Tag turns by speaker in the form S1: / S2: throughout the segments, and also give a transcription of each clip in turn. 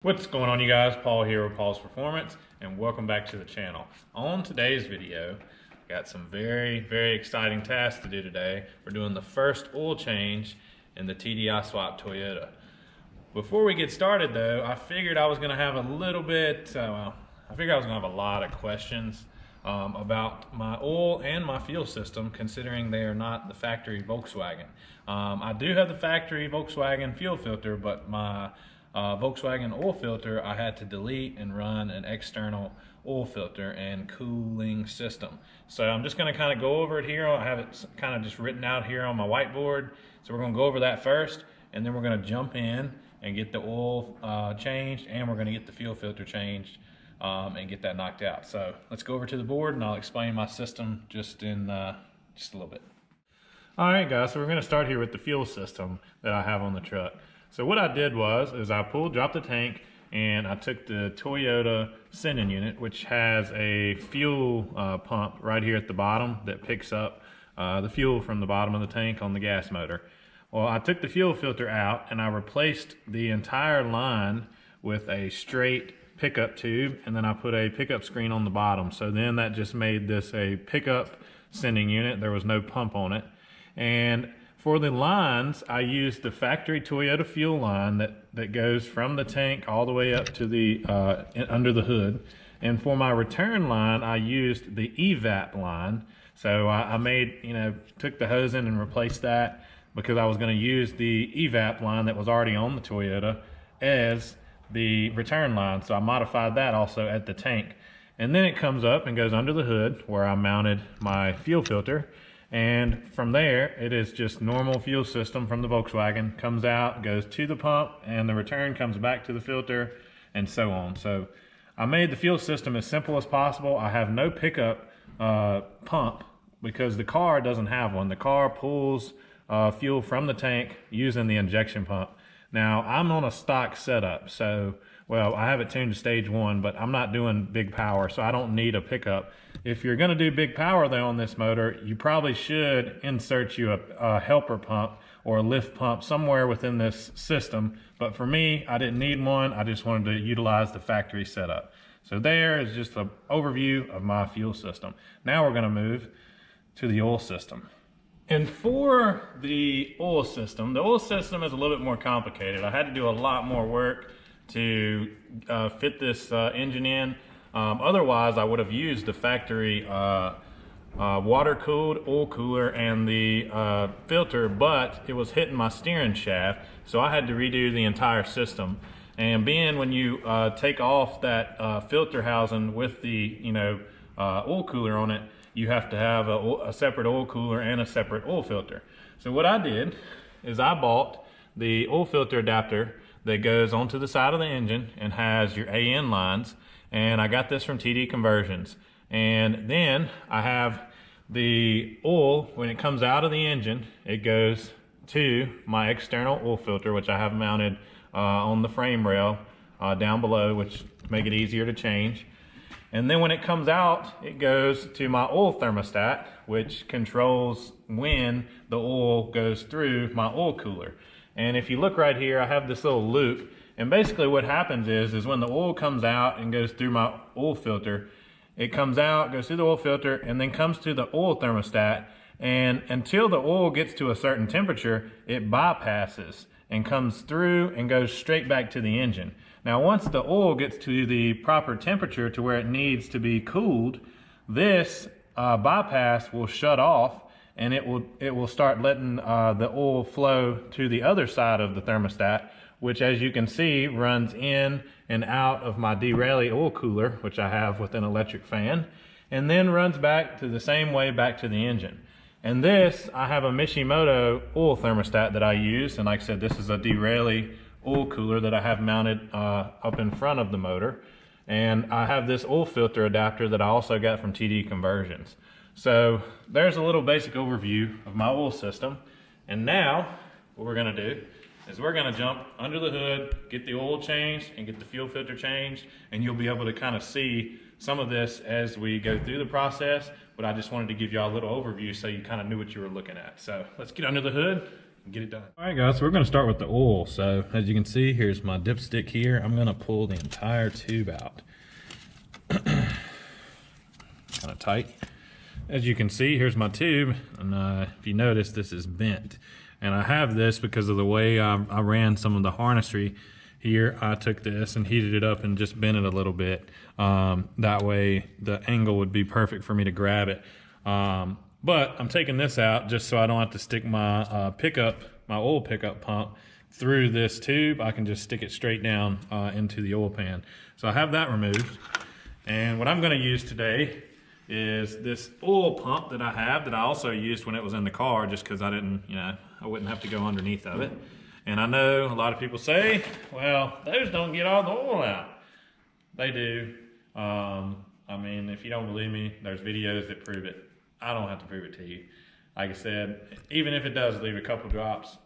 S1: What's going on, you guys? Paul here with Paul's Performance, and welcome back to the channel. On today's video, got some very exciting tasks to do today. We're doing the first oil change in the TDI swap Toyota. Before we get started though, I figured I was gonna have a little bit, I figured I was gonna have a lot of questions about my oil and my fuel system, considering they are not the factory Volkswagen. I do have the factory Volkswagen fuel filter, but my Volkswagen oil filter, I had to delete and run an external oil filter and cooling system. So I'm just going to kind of go over it here. I have it kind of just written out here on my whiteboard. So we're going to go over that first, and then we're going to jump in and get the oil changed, and we're going to get the fuel filter changed and get that knocked out. So let's go over to the board and I'll explain my system just in just a little bit. All right, guys, so we're going to start here with the fuel system that I have on the truck. So what I did was I dropped the tank, and I took the Toyota sending unit, which has a fuel pump right here at the bottom that picks up the fuel from the bottom of the tank on the gas motor. Well, I took the fuel filter out and I replaced the entire line with a straight pickup tube, and then I put a pickup screen on the bottom. So then that just made this a pickup sending unit. There was no pump on it. And for the lines, I used the factory Toyota fuel line that goes from the tank all the way up to the under the hood. And for my return line, I used the evap line. So I took the hose in and replaced that because I was going to use the evap line that was already on the Toyota as the return line. So I modified that also at the tank. And then it comes up and goes under the hood where I mounted my fuel filter. And from there, it is just normal fuel system from the Volkswagen. Comes out, goes to the pump, and the return comes back to the filter, and so on. So I made the fuel system as simple as possible. I have no pickup pump because the car doesn't have one. The car pulls fuel from the tank using the injection pump. Now, I'm on a stock setup, so, well, I have it tuned to stage 1, but I'm not doing big power, so I don't need a pickup. If you're going to do big power though on this motor, you probably should insert you a helper pump or a lift pump somewhere within this system. But for me, I didn't need one. I just wanted to utilize the factory setup. So there is just an overview of my fuel system. Now we're going to move to the oil system. And for the oil system is a little bit more complicated. I had to do a lot more work to fit this engine in. Otherwise, I would have used the factory water-cooled oil cooler and the filter, but it was hitting my steering shaft, so I had to redo the entire system. And being when you take off that filter housing with the oil cooler on it, you have to have a separate oil cooler and a separate oil filter. So what I did is I bought the oil filter adapter that goes onto the side of the engine and has your AN lines. And I got this from TD Conversions. And then I have the oil, when it comes out of the engine, it goes to my external oil filter, which I have mounted on the frame rail down below, which make it easier to change. And then when it comes out, it goes to my oil thermostat, which controls when the oil goes through my oil cooler. And if you look right here, I have this little loop. And basically what happens is when the oil comes out and goes through my oil filter, it comes out, goes through the oil filter, and then comes to the oil thermostat. And until the oil gets to a certain temperature, it bypasses and comes through and goes straight back to the engine. Now, once the oil gets to the proper temperature to where it needs to be cooled, this bypass will shut off, and it will start letting the oil flow to the other side of the thermostat, which, as you can see, runs in and out of my derailleur oil cooler, which I have with an electric fan, and then runs back to the same way back to the engine. And this, I have a Mishimoto oil thermostat that I use, and like I said, this is a derailleur oil cooler that I have mounted up in front of the motor. And I have this oil filter adapter that I also got from TD Conversions. So there's a little basic overview of my oil system. And now what we're gonna do is we're gonna jump under the hood, get the oil changed and get the fuel filter changed, and you'll be able to kind of see some of this as we go through the process, but I just wanted to give y'all a little overview so you kind of knew what you were looking at. So let's get under the hood and get it done. All right guys, so we're gonna start with the oil. So as you can see, here's my dipstick here. I'm gonna pull the entire tube out. Kind of tight. As you can see, here's my tube, and if you notice, this is bent. And I have this because of the way I ran some of the harnessry here. I took this and heated it up and just bent it a little bit. That way the angle would be perfect for me to grab it. But I'm taking this out just so I don't have to stick my my oil pickup pump through this tube. I can just stick it straight down into the oil pan. So I have that removed. And what I'm gonna use today is this oil pump that I have that I also used when it was in the car, just because I didn't, I wouldn't have to go underneath of it. And I know a lot of people say, well, those don't get all the oil out. They do. I mean, if you don't believe me, there's videos that prove it. I don't have to prove it to you. Like I said, even if it does leave a couple drops,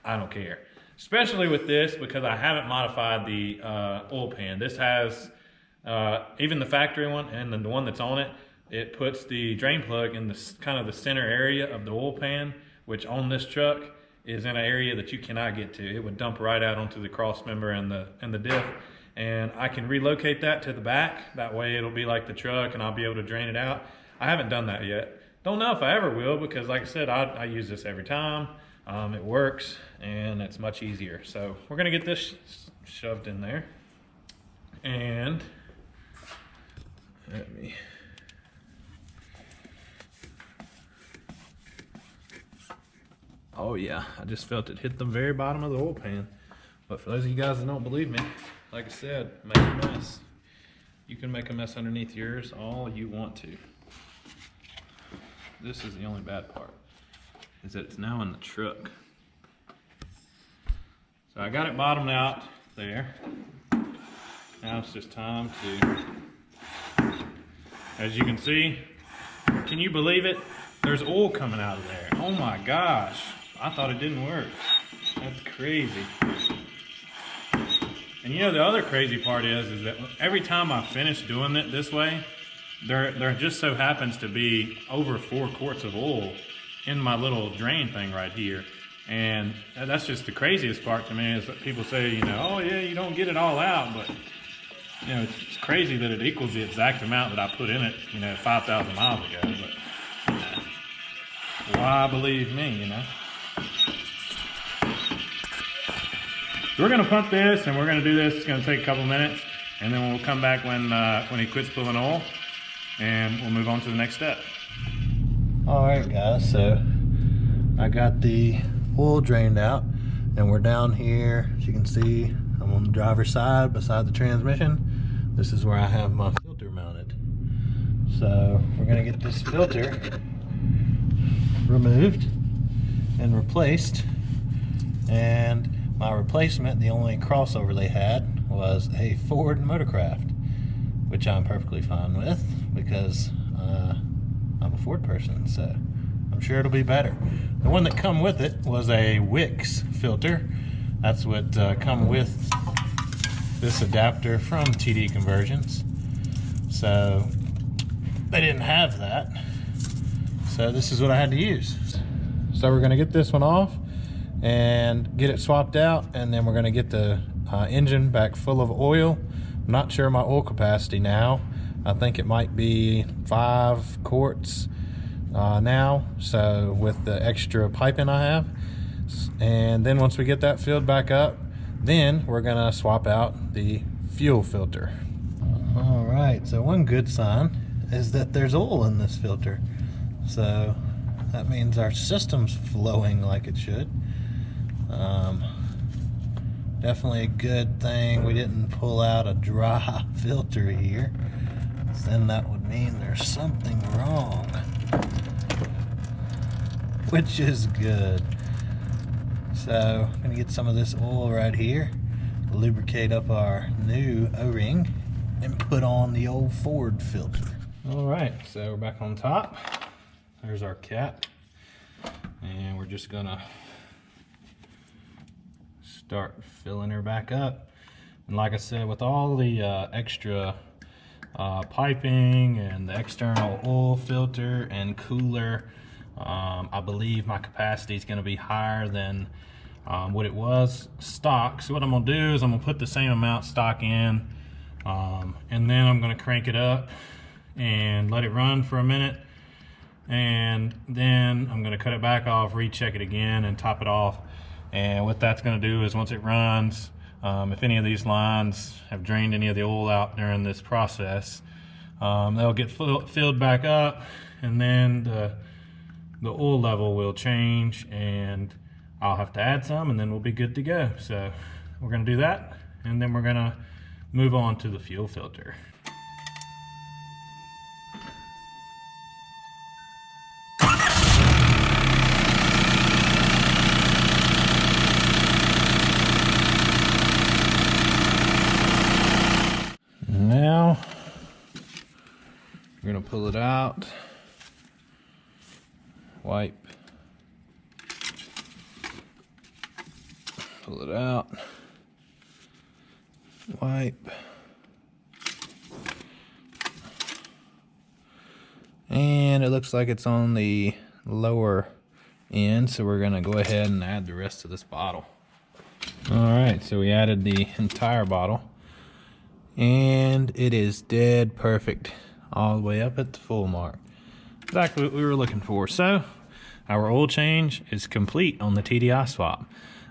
S1: I don't care. Especially with this, because I haven't modified the oil pan. This has, even the factory one and the one that's on it, it puts the drain plug in the kind of the center area of the oil pan, which on this truck is in an area that you cannot get to. It would dump right out onto the cross member and the diff. And I can relocate that to the back. That way it'll be like the truck and I'll be able to drain it out. I haven't done that yet. Don't know if I ever will, because like I said, I use this every time. It works and it's much easier. So we're gonna get this shoved in there. And let me, oh yeah, I just felt it hit the very bottom of the oil pan. But for those of you guys that don't believe me, like I said, make a mess. You can make a mess underneath yours all you want to. This is the only bad part, is that it's now in the truck. So I got it bottomed out there. Now it's just time to, as you can see, can you believe it? There's oil coming out of there. Oh my gosh, I thought it didn't work. That's crazy. And you know, the other crazy part is that every time I finish doing it this way, there just so happens to be over 4 quarts of oil in my little drain thing right here. And that's just the craziest part to me, is that people say, oh yeah, you don't get it all out, but it's crazy that it equals the exact amount that I put in it, 5,000 miles ago. But why believe me, So we're gonna pump this, and we're gonna do this. It's gonna take a couple minutes, and then we'll come back when he quits pulling oil, and we'll move on to the next step. All right, guys. So I got the oil drained out, and we're down here. As you can see, I'm on the driver's side beside the transmission. This is where I have my filter mounted. So we're gonna get this filter removed and replaced. And my replacement, the only crossover they had, was a Ford Motorcraft, which I'm perfectly fine with, because I'm a Ford person, so I'm sure it'll be better. The one that come with it was a Wix filter. That's what come with this adapter from TD Conversions. So they didn't have that, so this is what I had to use. So we're gonna get this one off and get it swapped out, and then we're going to get the engine back full of oil. I'm not sure my oil capacity now. I think it might be 5 quarts now, so with the extra piping I have. And then once we get that filled back up, then we're going to swap out the fuel filter. All right, so one good sign is that there's oil in this filter, so that means our system's flowing like it should. Definitely a good thing we didn't pull out a dry filter here, then that would mean there's something wrong, which is good. So I'm gonna get some of this oil right here, lubricate up our new O-ring, and put on the old Ford filter. All right, so we're back on top. There's our cap, and we're just gonna start filling her back up. And like I said, with all the extra piping and the external oil filter and cooler, I believe my capacity is going to be higher than what it was stock. So what I'm going to do is I'm going to put the same amount stock in, and then I'm going to crank it up and let it run for a minute, and then I'm going to cut it back off, recheck it again, and top it off. And what that's going to do is once it runs, if any of these lines have drained any of the oil out during this process, they'll get filled back up, and then the oil level will change, and I'll have to add some, and then we'll be good to go. So we're going to do that, and then we're going to move on to the fuel filter. Now we're going to pull it out, wipe, pull it out, wipe, and it looks like it's on the lower end, so we're going to go ahead and add the rest of this bottle. Alright, so we added the entire bottle, and it is dead perfect all the way up at the full mark. Exactly what we were looking for. So our oil change is complete on the TDI swap.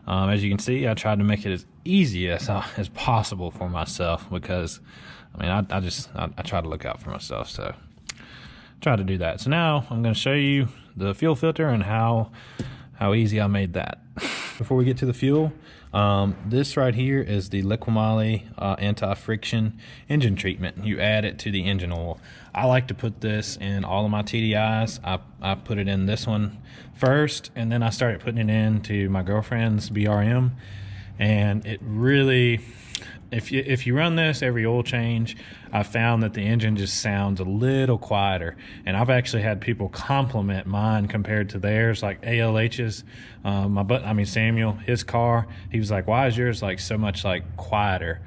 S1: As you can see, I tried to make it as easy as possible for myself, because I mean I try to look out for myself, so try to do that. So now I'm going to show you the fuel filter and how easy I made that. Before we get to the fuel, this right here is the Liquimoly anti-friction engine treatment. You add it to the engine oil. I like to put this in all of my TDIs. I put it in this one first, and then I started putting it into my girlfriend's BRM, and it really, if you run this every oil change, I found that the engine just sounds a little quieter. And I've actually had people compliment mine compared to theirs, like ALH's. Samuel, his car, he was like, "Why is yours like so much like quieter?"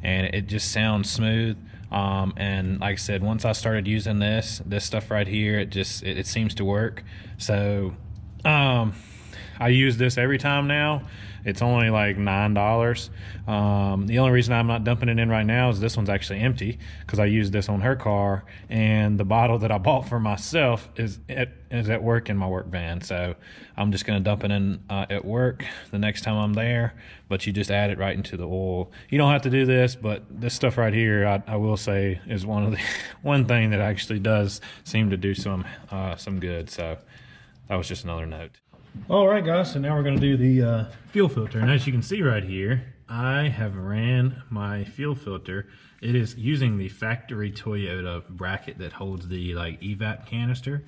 S1: And it just sounds smooth. And like I said, once I started using this stuff right here, it seems to work. So I use this every time now. It's only like $9. The only reason I'm not dumping it in right now is this one's actually empty, because I used this on her car, and the bottle that I bought for myself is at work in my work van. So I'm just going to dump it in at work the next time I'm there. But you just add it right into the oil. You don't have to do this, but this stuff right here, I will say, is one thing that actually does seem to do some good. So that was just another note. All right, guys, so now we're going to do the fuel filter. And as you can see right here, I have ran my fuel filter. It is using the factory Toyota bracket that holds the evap canister.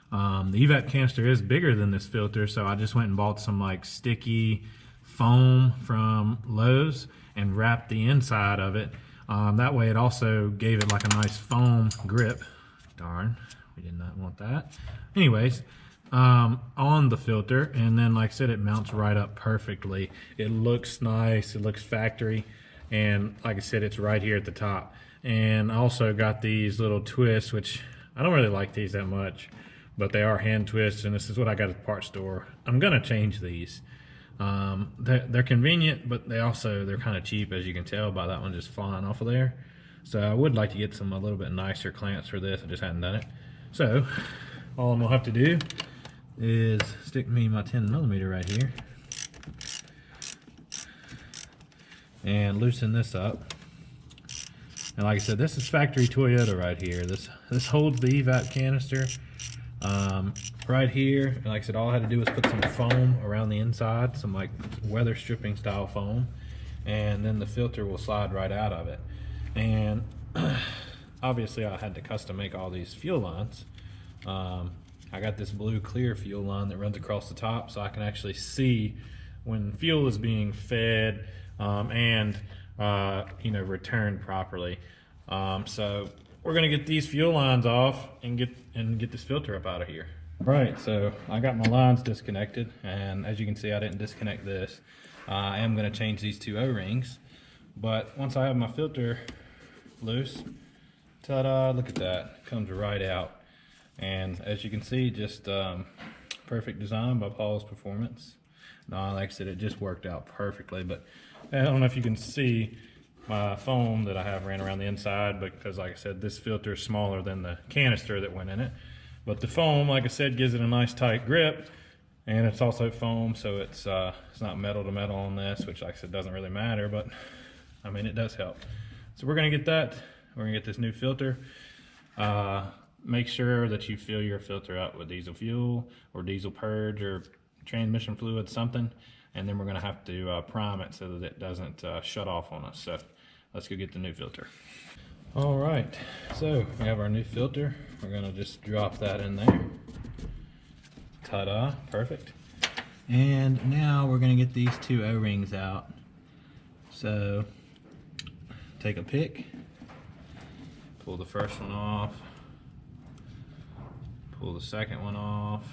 S1: The evap canister is bigger than this filter, so I just went and bought some sticky foam from Lowe's and wrapped the inside of it. That way it also gave it like a nice foam grip. Darn, we did not want that. Anyways, on the filter, and then like I said, it mounts right up perfectly. It looks nice, it looks factory, and like I said, it's right here at the top. And I also got these little twists, which I don't really like these that much, but they are hand twists, and this is what I got at the parts store. I'm gonna change these. They're convenient, but they're kind of cheap, as you can tell by that one just flying off of there. So I would like to get some a little bit nicer clamps for this. I just hadn't done it. So all I'm gonna have to do is stick me my 10mm right here and loosen this up. And like I said, this is factory Toyota right here. This holds the evap canister right here. And like I said, all I had to do was put some foam around the inside, some like weather stripping style foam, and then the filter will slide right out of it. And obviously I had to custom make all these fuel lines. I got this blue clear fuel line that runs across the top, so I can actually see when fuel is being fed and returned properly. So we're gonna get these fuel lines off and get this filter up out of here. Right, so I got my lines disconnected, and as you can see, I didn't disconnect this. I am gonna change these two O-rings, but once I have my filter loose, ta-da, look at that, it comes right out. And as you can see, just perfect design by Paul's Performance. No, like I said, it just worked out perfectly, but I don't know if you can see my foam that I have ran around the inside, because like I said, this filter is smaller than the canister that went in it. But the foam, like I said, gives it a nice tight grip, and it's also foam, so it's not metal to metal on this, which like I said doesn't really matter, but I mean it does help. So we're gonna get that. We're gonna get this new filter. Make sure that you fill your filter up with diesel fuel or diesel purge or transmission fluid, something, and then we're gonna have to prime it so that it doesn't shut off on us. So let's go get the new filter. All right, so we have our new filter. We're gonna just drop that in there. Ta-da, perfect. And now we're gonna get these two O-rings out. So take a pick, pull the first one off, pull the second one off.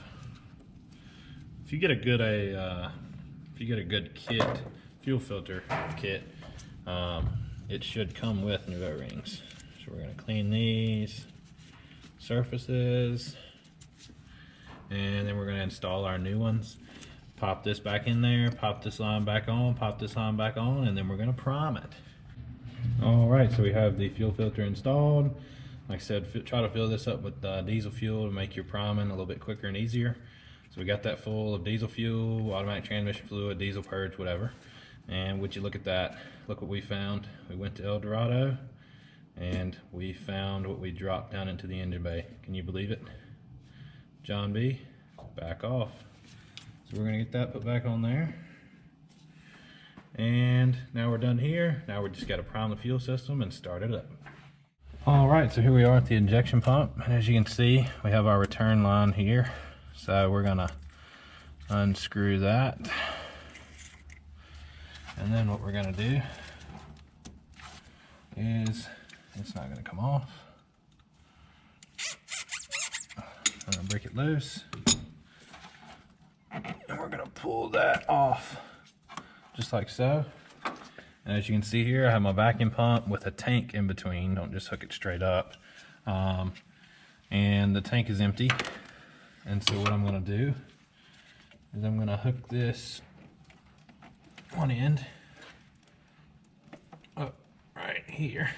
S1: If you get a good kit, fuel filter kit, it should come with new O-rings. So we're gonna clean these surfaces, and then we're gonna install our new ones. Pop this back in there, pop this line back on, pop this line back on, and then we're gonna prime it. All right, so we have the fuel filter installed. Like I said, try to fill this up with diesel fuel to make your priming a little bit quicker and easier. So we got that full of diesel fuel, automatic transmission fluid, diesel purge, whatever. And would you look at that? Look what we found. We went to El Dorado and we found what we dropped down into the engine bay. Can you believe it? John B, back off. So we're gonna get that put back on there. And now we're done here. Now we just gotta prime the fuel system and start it up. All right, so here we are at the injection pump. And as you can see, we have our return line here. So we're gonna unscrew that. And then what we're gonna do is, it's not gonna come off. I'm gonna break it loose. And we're gonna pull that off, just like so. And as you can see here, I have my vacuum pump with a tank in between. Don't just hook it straight up. And the tank is empty. And so what I'm gonna do is I'm gonna hook this one end up right here.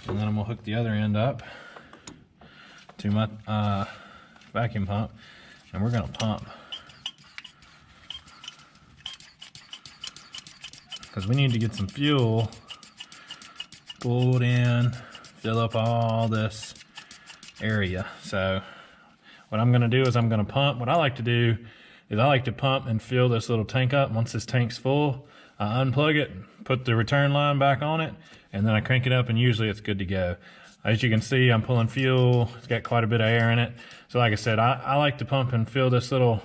S1: And then I'm gonna hook the other end up to my vacuum pump, and we're gonna pump. Because we need to get some fuel pulled in, fill up all this area. So what I'm gonna do is I'm gonna pump. What I like to do is I like to pump and fill this little tank up. Once this tank's full, I unplug it, put the return line back on it, and then I crank it up, and usually it's good to go. As you can see, I'm pulling fuel. It's got quite a bit of air in it. So like I said, I like to pump and fill this little,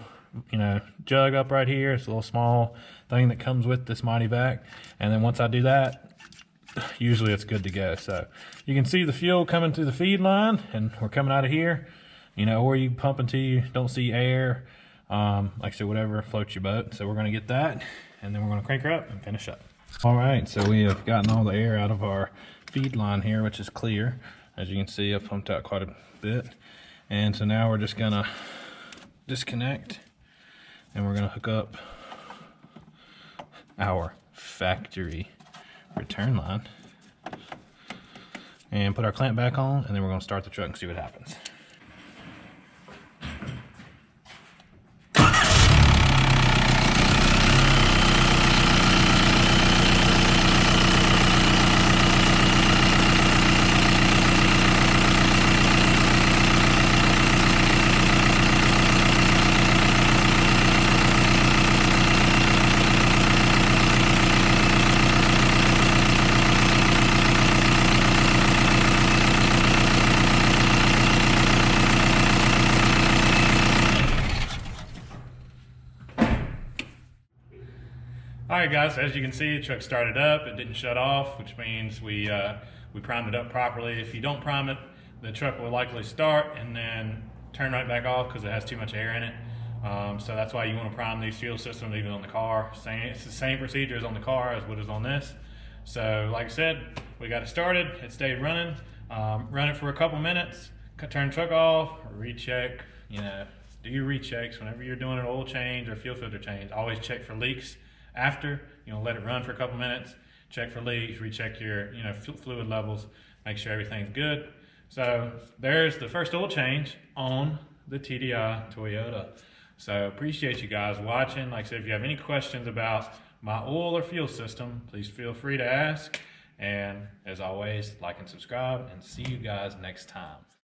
S1: jug up right here. It's a little small thing that comes with this Mighty Vac. And then once I do that, usually it's good to go. So you can see the fuel coming through the feed line, and we're coming out of here, or you pump until you don't see air. Like I said, whatever floats your boat. So we're gonna get that, and then we're gonna crank her up and finish up. All right, so we have gotten all the air out of our feed line here, which is clear. As you can see, I've pumped out quite a bit. And so now we're just gonna disconnect, and we're gonna hook up our factory return line and put our clamp back on, and then we're gonna start the truck and see what happens. Alright guys, as you can see, the truck started up. It didn't shut off, which means we primed it up properly. If you don't prime it, the truck will likely start and then turn right back off because it has too much air in it. So that's why you want to prime these fuel systems even on the car. It's the same procedure as on the car as what is on this. So like I said, we got it started. It stayed running. Run it for a couple minutes, turn the truck off, recheck, do your rechecks whenever you're doing an oil change or fuel filter change. Always check for leaks after. Let it run for a couple minutes. Check for leaks, recheck your fluid levels, make sure everything's good. So there's the first oil change on the TDI Toyota. So appreciate you guys watching. Like I said, if you have any questions about my oil or fuel system, please feel free to ask. And as always, like and subscribe, and see you guys next time.